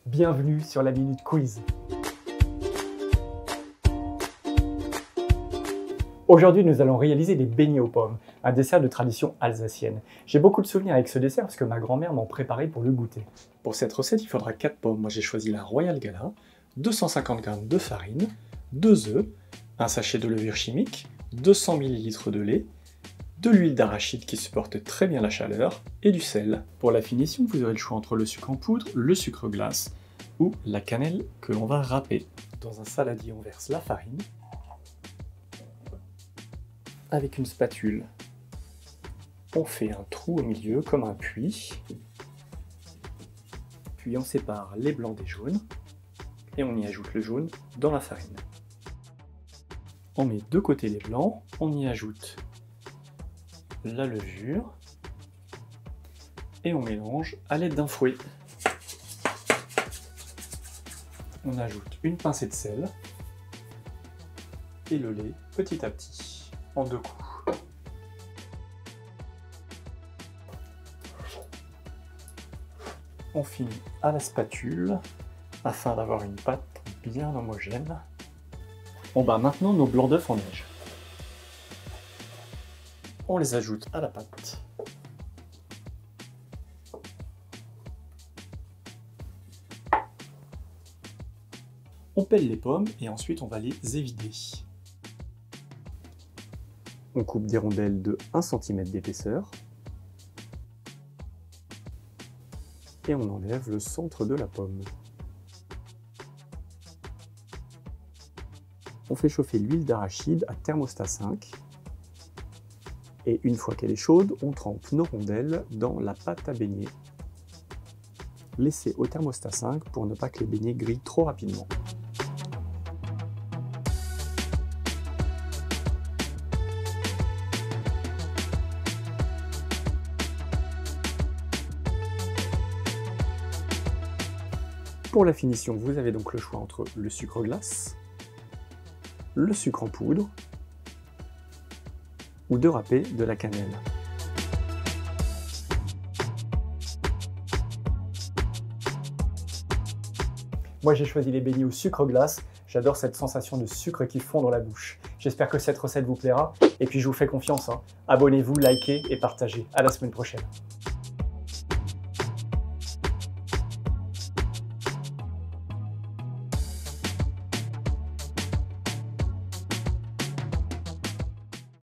Bienvenue sur la Minute Quiz. Aujourd'hui, nous allons réaliser des beignets aux pommes, un dessert de tradition alsacienne. J'ai beaucoup de souvenirs avec ce dessert parce que ma grand-mère m'en préparait pour le goûter. Pour cette recette, il faudra 4 pommes. Moi, j'ai choisi la Royal Gala, 250 g de farine, 2 œufs, un sachet de levure chimique, 200 ml de lait, de l'huile d'arachide qui supporte très bien la chaleur et du sel. Pour la finition, vous aurez le choix entre le sucre en poudre, le sucre glace ou la cannelle que l'on va râper. Dans un saladier, on verse la farine. Avec une spatule, on fait un trou au milieu comme un puits. Puis on sépare les blancs des jaunes et on y ajoute le jaune dans la farine. On met de côté les blancs, on y ajoute la levure et on mélange à l'aide d'un fouet. On ajoute une pincée de sel et le lait petit à petit en 2 coups. On finit à la spatule afin d'avoir une pâte bien homogène. On bat maintenant nos blancs d'œufs en neige. On les ajoute à la pâte. On pèle les pommes et ensuite on va les évider. On coupe des rondelles de 1 cm d'épaisseur. Et on enlève le centre de la pomme. On fait chauffer l'huile d'arachide à thermostat 5. Et une fois qu'elle est chaude, on trempe nos rondelles dans la pâte à beignets. Laissez au thermostat 5 pour ne pas que les beignets grillent trop rapidement. Pour la finition, vous avez donc le choix entre le sucre glace, le sucre en poudre ou de râper de la cannelle. Moi j'ai choisi les beignets au sucre glace, j'adore cette sensation de sucre qui fond dans la bouche. J'espère que cette recette vous plaira et puis je vous fais confiance. Abonnez-vous, likez et partagez. À la semaine prochaine.